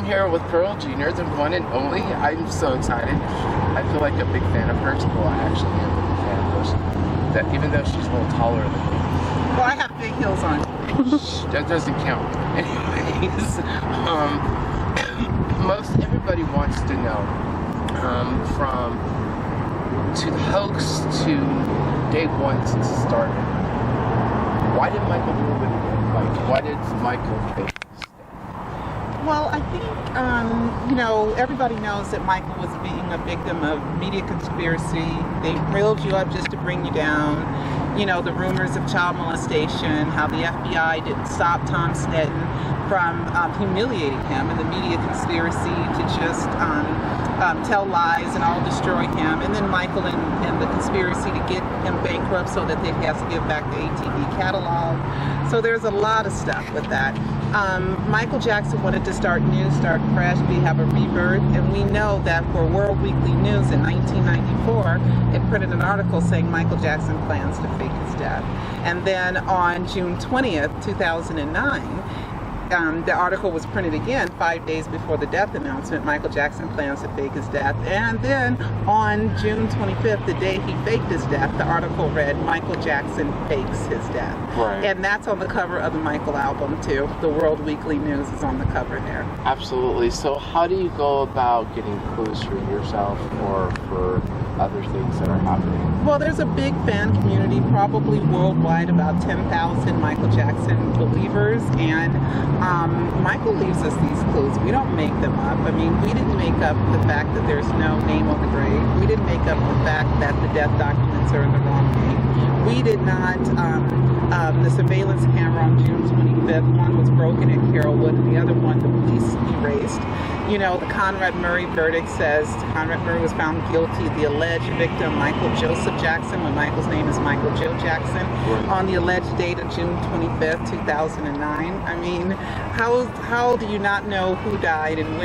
I'm here with Pearl Jr., the one and only. I'm so excited. I feel like a big fan of hers. Well, I actually am a big fan of hers. That even though she's a little taller than me. Well, I have big heels on. That doesn't count. Anyways, most everybody wants to know, from to the hoax to day one since it started. Why did Michael do what he did? Like, why did Michael fake this? Well, I think, everybody knows that Michael was being a victim of media conspiracy. They reeled you up just to bring you down. You know, the rumors of child molestation, how the FBI didn't stop Tom Snedden from humiliating him, and the media conspiracy to just tell lies and all destroy him, and then Michael and the conspiracy to get him bankrupt so that they have to give back the ATV catalog. So there's a lot of stuff with that. Michael Jackson wanted to start new, start fresh, have a rebirth, and we know that for World Weekly News in 1994, it printed an article saying Michael Jackson plans to fake his death. And then on June 20th, 2009, the article was printed again 5 days before the death announcement. Michael Jackson plans to fake his death. And then on June 25th, the day he faked his death, the article read, Michael Jackson fakes his death. Right. And that's on the cover of the Michael album too. The World Weekly News is on the cover there. Absolutely. So how do you go about getting clues for yourself or for other things that are happening? Well, there's a big fan community, probably worldwide, about 10,000 Michael Jackson believers, and Michael leaves us these clues. We don't make them up. I mean, we didn't make up the fact that there's no name on the grave. We didn't make up the fact that the death documents are in the wrong name. We did not, the surveillance camera on June 25th, one was broken at Carrollwood and the other one the police erased. You know, the Conrad Murray verdict says Conrad Murray was found guilty. The alleged victim, Michael Joseph Jackson, when Michael's name is Michael Joe Jackson, on the alleged date of June 25th, 2009. I mean, how do you not know who died and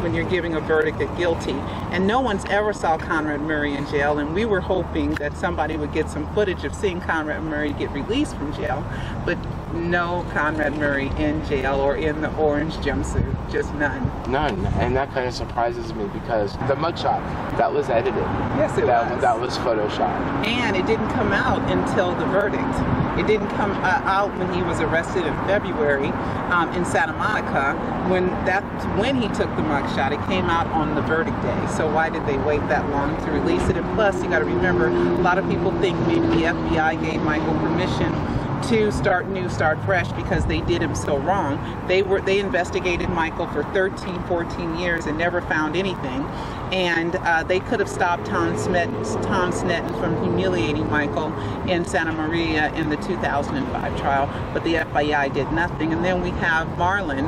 when you're giving a verdict at guilty? And no one's ever saw Conrad Murray in jail, and we were hoping that somebody would get some footage of seeing Conrad Murray get released from jail, but no Conrad Murray in jail or in the orange jumpsuit, just none. None, and that kind of surprises me because the mugshot, that was edited. Yes, it was. That was Photoshopped. And it didn't come out until the verdict. It didn't come out when he was arrested in February in Santa Monica. That's when he took the mugshot. It came out on the verdict day. So why did they wait that long to release it? And plus, you got to remember, a lot of people think maybe the FBI gave Michael permission to start new, start fresh because they did him so wrong. They investigated Michael for 13, 14 years and never found anything. And they could have stopped Tom Snedden from humiliating Michael in Santa Maria in the 2005 trial, but the FBI did nothing. And then we have Marlon,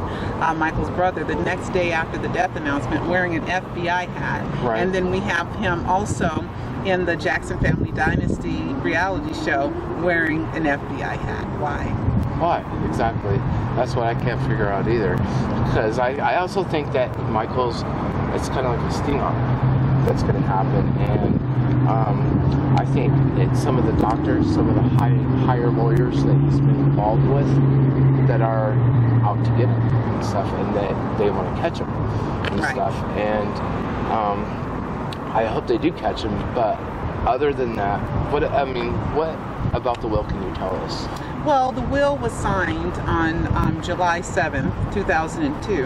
Michael's brother, the next day after the death announcement, wearing an FBI hat. Right. And then we have him also in the Jackson Family Dynasty reality show wearing an FBI hat. Why? Why? Exactly. That's what I can't figure out either. Because I also think that Michael's, it's kind of like a sting on that's going to happen. And I think that some of the doctors, some of the higher lawyers that he's been involved with that are out to get him and stuff, and that they want to catch him and stuff. And I hope they do catch him, but other than that, what about the will can you tell us? Well, the will was signed on July 7th, 2002,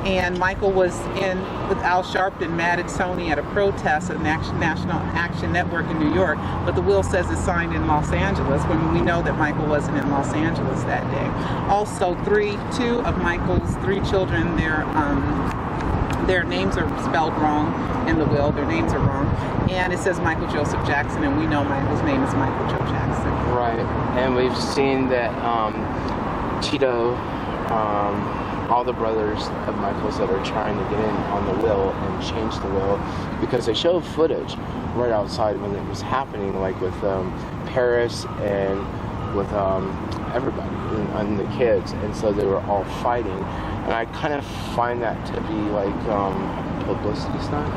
and Michael was in with Al Sharpton, mad at Sony at a protest at National Action Network in New York, but the will says it's signed in Los Angeles when we know that Michael wasn't in Los Angeles that day. Also, two of Michael's three children, their names are spelled wrong in the will. Their names are wrong. And it says Michael Joseph Jackson, and we know Michael's name is Michael Joe Jackson. Right. And we've seen that Tito, all the brothers of Michael's that are trying to get in on the will and change the will, because they showed footage right outside when it was happening, like with Paris and with everybody and the kids, and so they were all fighting. And I kind of find that to be like publicity stunt.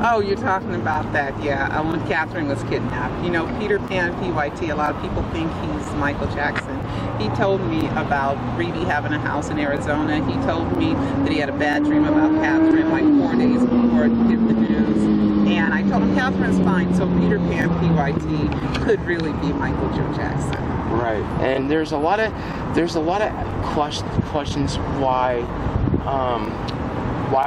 Oh, you're talking about that, yeah. When Catherine was kidnapped. You know, Peter Pan, Pyt, a lot of people think he's Michael Jackson. He told me about Reeve having a house in Arizona. He told me that he had a bad dream about Catherine like 4 days before it hit the news. And I told him Catherine's fine, so Peter Pan, Pyt could really be Michael Joe Jackson. Right, and there's a lot of questions why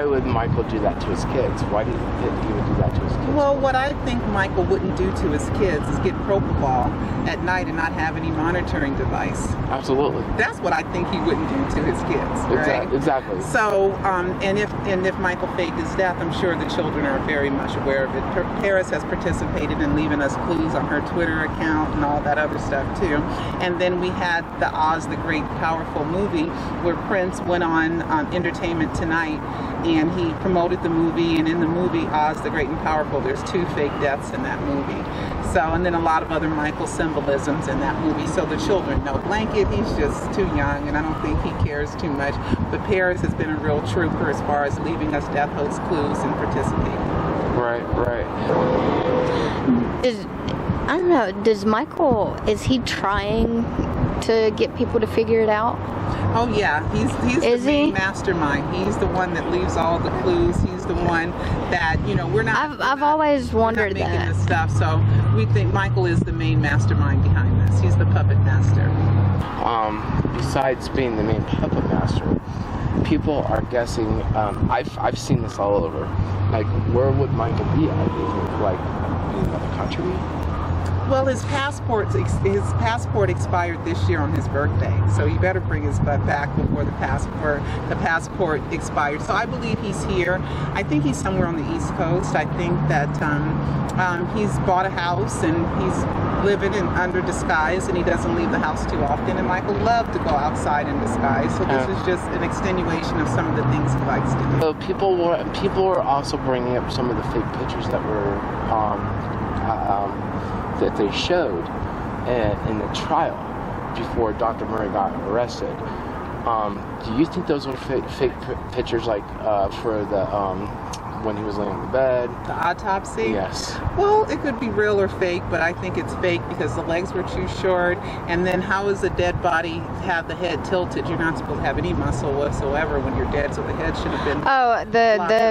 would Michael do that to his kids? Why do you think he would do that to his kids? Well, what I think Michael wouldn't do to his kids is get propofol at night and not have any monitoring device. Absolutely. That's what I think he wouldn't do to his kids, right? Exactly. So, and if Michael faked his death, I'm sure the children are very much aware of it. Paris has participated in leaving us clues on her Twitter account and all that other stuff too. And then we had the Oz the Great Powerful movie where Prince went on Entertainment Tonight and he promoted the movie, and in the movie Oz the Great and Powerful, there's 2 fake deaths in that movie. So, and then a lot of other Michael symbolisms in that movie, so the children know. Blanket, he's just too young, and I don't think he cares too much. But Paris has been a real trooper as far as leaving us death hoax clues and participating. Right. I don't know, is he trying to get people to figure it out? Oh yeah, he's the main mastermind. He's the one that leaves all the clues. He's the one that, you know, I've always wondered making that. this stuff, so we think Michael is the main mastermind behind this. He's the puppet master. Besides being the main puppet master, people are guessing. I've seen this all over. Like, where would Michael be at? Like in another country? Well, his passport expired this year on his birthday, so he better bring his butt back before the passport expired. So I believe he's here. I think he's somewhere on the East Coast. I think that he's bought a house and he's living under disguise, and he doesn't leave the house too often. And Michael loved to go outside in disguise, so this is just an extenuation of some of the things he likes to do. So people were also bringing up some of the fake pictures that were that they showed in the trial before Dr. Murray got arrested. Do you think those were fake pictures, like for the when he was laying on the bed? The autopsy? Yes. Well, it could be real or fake, but I think it's fake because the legs were too short. And then how is a dead body have the head tilted? You're not supposed to have any muscle whatsoever when you're dead, so the head should have been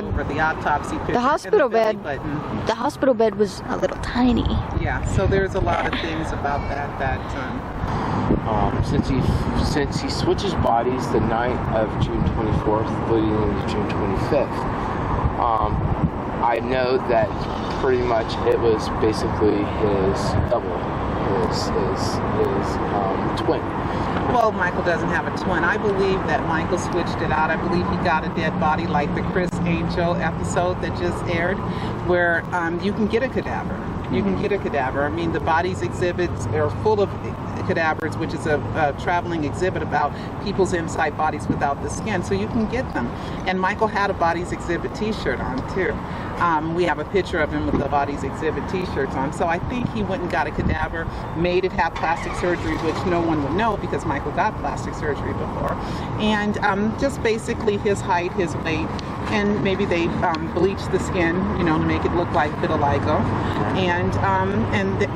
over the autopsy picture. The hospital bed. The hospital bed was a little tiny. Yeah, so there's a lot of things about that since he switches bodies the night of June 24th leading into June 25th. I know that pretty much it was basically his double, his twin. Well, Michael doesn't have a twin. I believe that Michael switched it out. I believe he got a dead body like the Chris Angel episode that just aired, where you can get a cadaver. You can get a cadaver. I mean, the bodies exhibits are full of cadavers, which is a traveling exhibit about people's inside bodies without the skin, so you can get them. And Michael had a Bodies Exhibit t-shirt on too. We have a picture of him with the Bodies Exhibit t-shirts on. So I think he went and got a cadaver, made it have plastic surgery, which no one would know because Michael got plastic surgery before. And just basically his height, his weight, and maybe they bleached the skin, you know, to make it look like vitiligo. And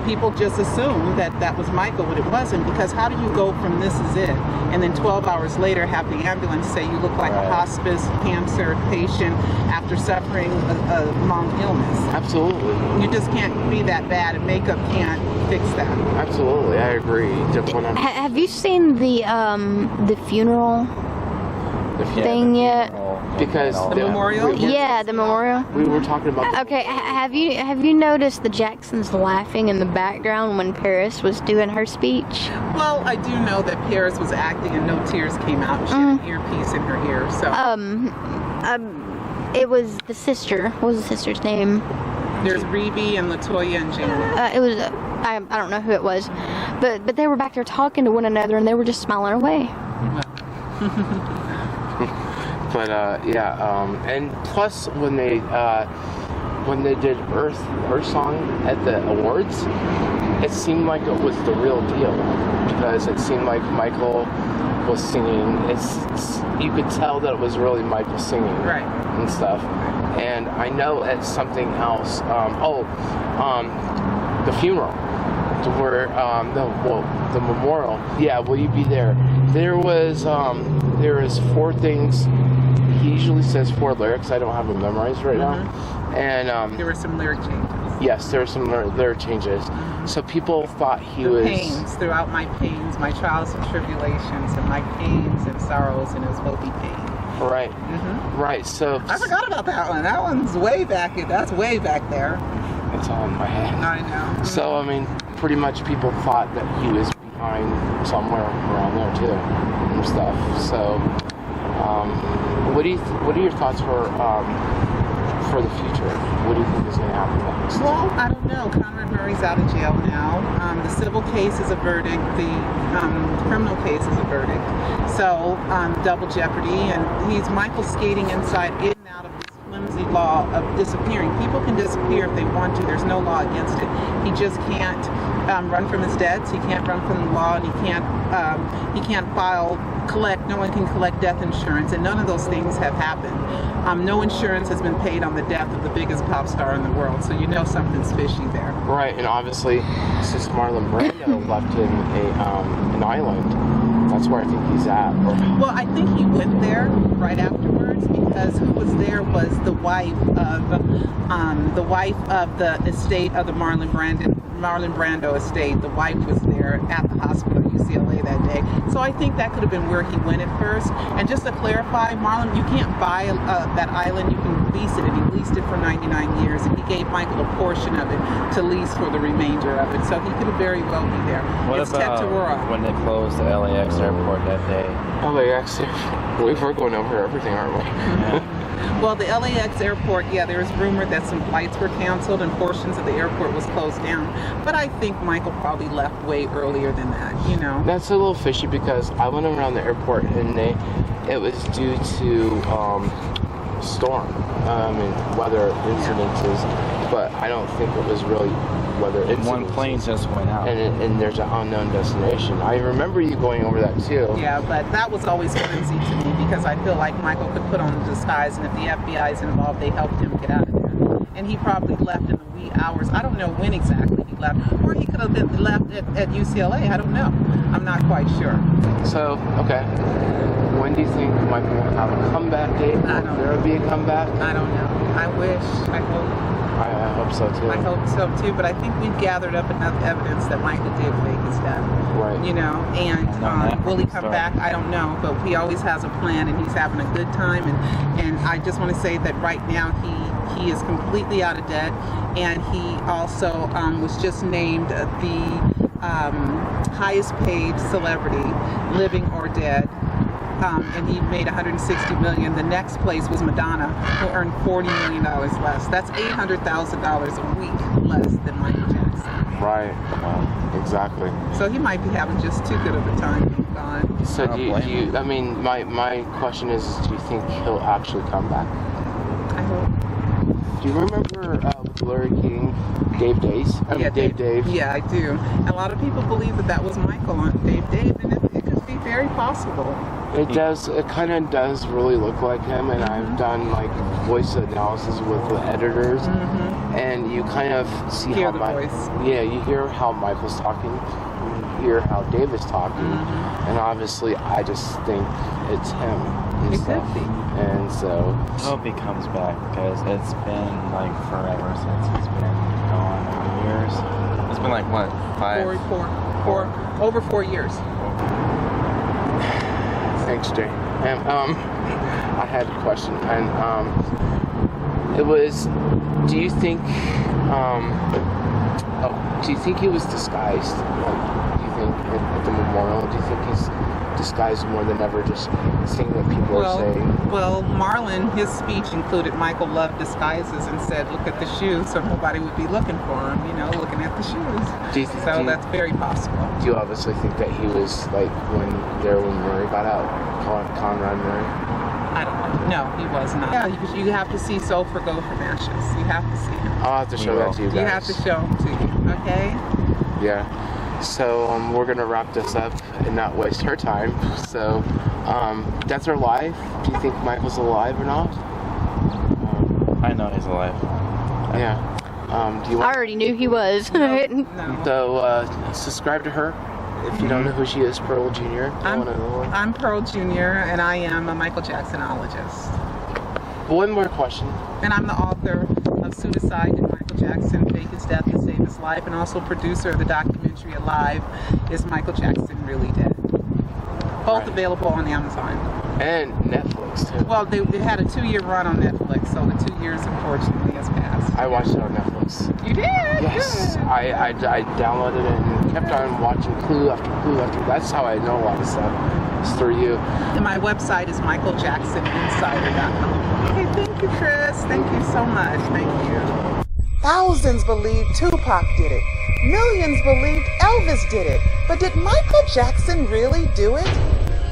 people just assumed that that was Michael, but it wasn't, because how do you go from this is it, and then 12 hours later have the ambulance say you look like a hospice cancer patient after suffering a long illness? Absolutely. You just can't be that bad, and makeup can't fix that. Absolutely, I agree. Have you seen the funeral thing yet? Because the memorial? Yeah, the memorial. We were talking about. Okay, have you noticed the Jacksons laughing in the background when Paris was doing her speech? Well, I do know that Paris was acting and no tears came out. She had an earpiece in her ear. So. It was the sister. What was the sister's name? There's Reeve and Latoya and Janet. It was. I don't know who it was, but they were back there talking to one another and they were just smiling away. But and plus when they did Earth Song at the awards, it seemed like it was the real deal, because it seemed like Michael was singing. You could tell that it was really Michael singing, Right. and stuff. And I know it's something else. The funeral, where the memorial. Yeah, will you be there? There was 4 things. He usually says 4 lyrics. I don't have them memorized right now. And There were some lyric changes. yes, there were some lyric changes. So people thought he was Pains, throughout my pains, my trials and tribulations, and my pains and sorrows, and his will be pain. right, right. So I forgot about that one. That one's way back. That's way back there. it's all in my head. I know. So I mean, pretty much people thought that he was behind somewhere around there too, and stuff. So, what are your thoughts for the future? What do you think is going to happen next? Well, I don't know. Conrad Murray's out of jail now. The civil case is a verdict. The criminal case is a verdict. So, double jeopardy. And Michael's skating in and out of this flimsy law of disappearing. People can disappear if they want to. There's no law against it. He just can't run from his debts. He can't run from the law, and he can't collect. No one can collect death insurance, and none of those things have happened. No insurance has been paid on the death of the biggest pop star in the world, so you know something's fishy there. Right, and obviously, since Marlon Brando left him an island, that's where I think he's at. Well, I think he went there right afterwards, because who was there was the wife of the estate of the Marlon Brando estate. The wife was there at the hospital at UCLA that day. So I think that could have been where he went at first. And just to clarify, Marlon, you can't buy that island. You can lease it, and he leased it for 99 years. And he gave Michael a portion of it to lease for the remainder of it. So he could very well be there. What It's about Toghther. when they closed the LAX airport that day? LAX, we're going over everything, aren't we? Yeah. Well, the LAX airport, there was rumored that some flights were canceled and portions of the airport was closed down. But I think Michael probably left way earlier than that, you know. That's a little fishy, because I went around the airport and it was due to storm, weather incidences, but I don't think it was really weather incidences. One plane just went out. And there's an unknown destination. I remember you going over that too. Yeah, but that was always flimsy to me, because I feel like Michael could put on the disguise, and if the FBI is involved, they helped him get out of there. And he probably left in the wee hours. I don't know when exactly he left, or he could have been left at UCLA. I don't know. I'm not quite sure. So, okay. When do you think Michael will have a comeback date? I don't know. There will be a comeback? I don't know. I wish. I hope. I hope so too. I hope so too, but I think we've gathered up enough evidence that Michael did fake his death. Right. You know, and will he come back? I don't know, but he always has a plan, and he's having a good time. And I just want to say that right now he is completely out of debt, and he also was just named the highest paid celebrity, living or dead. And he made $160 million. The next place was Madonna, who earned $40 million less. That's $800,000 a week less than Michael Jackson. Right. Exactly. So he might be having just too good of a time being gone. So my question is, do you think he'll actually come back? I hope. Do you remember Larry King, Dave Days? Dave. Yeah, I do. And a lot of people believe that was Michael on Dave, and it could be very possible. It does. It kind of does really look like him, and I've done like voice analysis with the editors, and you kind of see Hear how the voice. Yeah, you hear how Michael's talking, you hear how Dave is talking, and obviously I just think it's him. It could be. And so I hope he comes back, because it's been like forever since he's been gone. Years. It's been like what, 5? Over 4 years. Thanks, Jay. And I had a question, and it was, do you think he was disguised? Like, do you think at the memorial? Do you think he's disguised more than ever, just saying what people are saying? Well, Marlon, his speech included Michael loved disguises and said, look at the shoes, so nobody would be looking for him, looking at the shoes. That's very possible. Do you obviously think that he was like when Murray got out, Conrad Murray? I don't know. No, he was not. Yeah, you have to see Soul for Go from Ashes. You have to see him. I'll have to show that to you guys. You have to show him to you, okay? Yeah. So we're gonna wrap this up and not waste her time. So that's her life. Do you think Michael's alive or not? I know he's alive. Yeah. Do you I want? already knew he was. No. So subscribe to her. If you don't know who she is, Pearl Jr. I'm Pearl Jr. and I am a Michael Jacksonologist. One more question. And I'm the author of Suicide Did Michael Jackson Fake His Death to Save His Life, and also producer of the documentary Alive, Is Michael Jackson Really Dead? Both Right. available on Amazon. And Netflix too. Well, it had a 2-year run on Netflix, so the 2 years unfortunately has passed. I watched it on Netflix. You did? Yes, Good. I downloaded it and kept on watching clue after clue after. That's how I know a lot of stuff. It's through you. And my website is michaeljacksoninsider.com. Okay, thank you, Chris. Thank you so much. Thank you. Thousands believed Tupac did it. Millions believed Elvis did it. But did Michael Jackson really do it?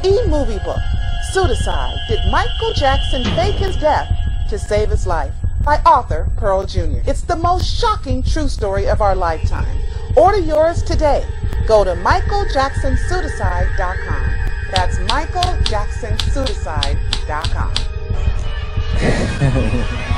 E-movie book, Suicide. Did Michael Jackson fake his death to save his life? By author Pearl Jr. It's the most shocking true story of our lifetime. Order yours today. Go to michaeljacksonsuicide.com. That's michaeljacksonsuicide.com.